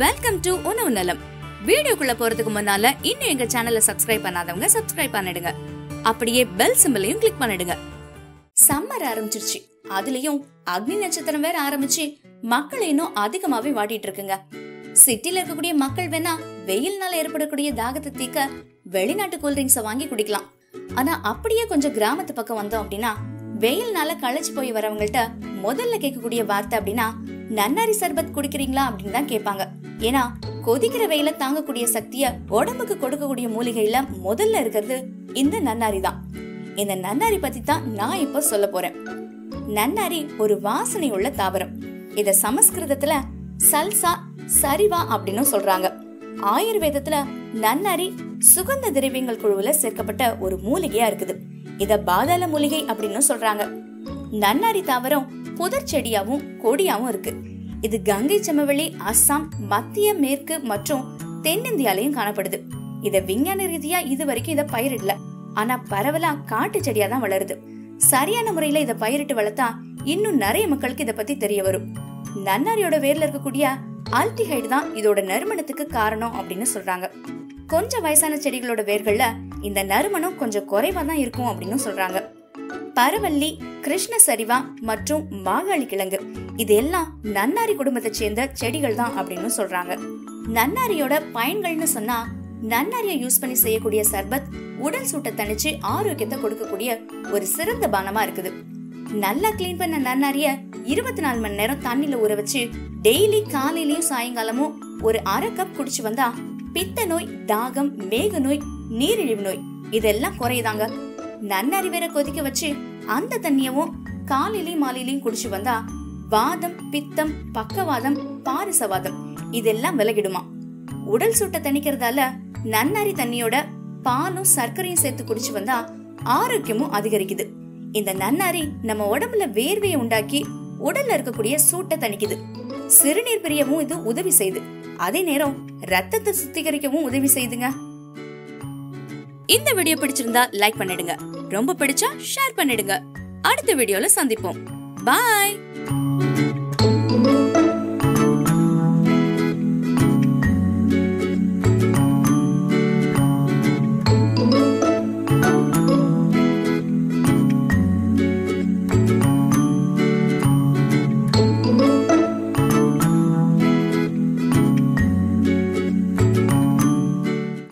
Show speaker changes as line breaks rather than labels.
Welcome to உணவு நலம். வீடியோக்குள்ள போறதுக்கு முன்னால இன்னும் எங்க சேனலை சப்ஸ்கிரைப் பண்ணாதவங்க சப்ஸ்கிரைப் பண்ணிடுங்க. அப்படியே பெல் சிம்பலையும் கிளிக் பண்ணிடுங்க. சம்மர் ஆரம்பிச்சிருச்சு, அதுலயும் அக்னி நட்சத்திரம் வேற ஆரம்பிச்சு மக்களை இன்னும் அதிகமாவே வாட்டிட்டு இருக்குங்க. சிட்டில இருக்கக்கூடிய மக்கள் வேணா வெயில்னால ஏற்படக்கூடிய தாகத்தை தீக்க வெளிநாட்டு கூல்ட்ரிங்க்ஸ வாங்கி குடிக்கலாம். ஆனா அப்படியே கொஞ்சம் கிராமத்து பக்கம் வந்தோம் அப்படின்னா வெயில்னால களைச்சு போய் வரவங்கள்ட்ட முதல்ல கேட்கக்கூடிய வார்த்தை அப்படின்னா நன்னாரி சர்பத் குடிக்கிறீங்களா அப்படின்னு தான் கேட்பாங்க. ஏன்னா கொதிக்கிற வெயில தாங்கக்கூடிய சக்திய உடம்புக்கு கொடுக்கக்கூடிய மூலிகையில முதல்ல இருக்கிறது இந்த நன்னாரி தான். இந்த நன்னாரி பத்தி தான் நான் இப்ப சொல்ல போறேன். நன்னாரி ஒரு வாசனை உள்ள தாவரம். இத சமஸ்கிருதத்துல சல்சா சரிவா அப்படின்னு சொல்றாங்க. ஆயுர்வேதத்துல நன்னாரி சுகந்த திரவியங்கள் குழுவுல சேர்க்கப்பட்ட ஒரு மூலிகையா இருக்குது. இத பாதாள மூலிகை அப்படின்னு சொல்றாங்க. நன்னாரி தாவரம் புதர் செடியாவும் கொடியாவும் இருக்கு. இது கங்கை சமவெளி, அஸ்ஸாம், மத்திய மேற்கு மற்றும் தென்னிந்தியாலையும் காணப்படுது. இத விஞ்ஞான ரீதியா இது வரைக்கும் இத பயிரிடல. ஆனா பரவலா காட்டு செடியா தான் வளருது. சரியான முறையில இத பயிரிட்டு வளர்த்தா இன்னும் நிறைய மக்களுக்கு இத பத்தி தெரிய வரும். நன்னாரியோட வேர்ல இருக்கக்கூடிய ஆல்டிஹைடு தான் இதோட நறுமணத்துக்கு காரணம் அப்படின்னு சொல்றாங்க. கொஞ்சம் வயசான செடிகளோட வேர்கள்ல இந்த நறுமணம் கொஞ்சம் குறைவா தான் இருக்கும் அப்படின்னு சொல்றாங்க. பரவல்லி, கிருஷ்ண சரிவா மற்றும் மாகாளி கிழங்கு இது எல்லாம் நன்னாரி குடும்பத்தை சேர்ந்த செடிகள் தான் அப்படின்னு சொல்றாங்க. நன்னாரியோட பயன்கள்னு சொன்னா நன்னாரியை யூஸ் பண்ணி செய்யக்கூடிய சர்பத் உடல் சூட்டை தணிச்சு ஆரோக்கியத்தை கொடுக்கக்கூடிய ஒரு சிறந்த பானமா இருக்குது. நல்லா கிளீன் பண்ண நன்னாரிய 24 மணி நேரம் தண்ணில ஊற வச்சு டெய்லி காலையிலயும் சாயங்காலமும் ஒரு அரை கப் குடிச்சு வந்தா பித்த நோய், தாகம், மேக நோய், நீரிழிவு நோய் இதெல்லாம் குறையுதாங்க. நன்னாரி வேற கொதிக்க வச்சு அந்த தண்ணியவும் காலையிலயும் மாலையிலயும் குடிச்சு வந்தா வாதம், பித்தம், பக்கவாதம், பாரிசவாதம் இதெல்லாம் விலகிடுமா. உடல் சூட்டை தணிக்கிறதால நன்னாரி தண்ணியோட பாலும் சர்க்கரையும் சேர்த்து குடிச்சு வந்தா ஆரோக்கியமும் அதிகரிக்குது. இந்த நன்னாரி நம்ம உடம்புல வேர்வையை உண்டாக்கி உடல்ல இருக்கக்கூடிய சூட்டை தணிக்குது. சிறுநீர் பிரியவும் இது உதவி செய்யுது. அதே நேரம் ரத்தத்தை சுத்திகரிக்கவும் உதவி செய்யுதுங்க. இந்த வீடியோ பிடிச்சிருந்தா லைக் பண்ணிடுங்க. ரொம்ப பிடிச்சா ஷேர் பண்ணிடுங்க. அடுத்த வீடியோல சந்திப்போம். பாய்.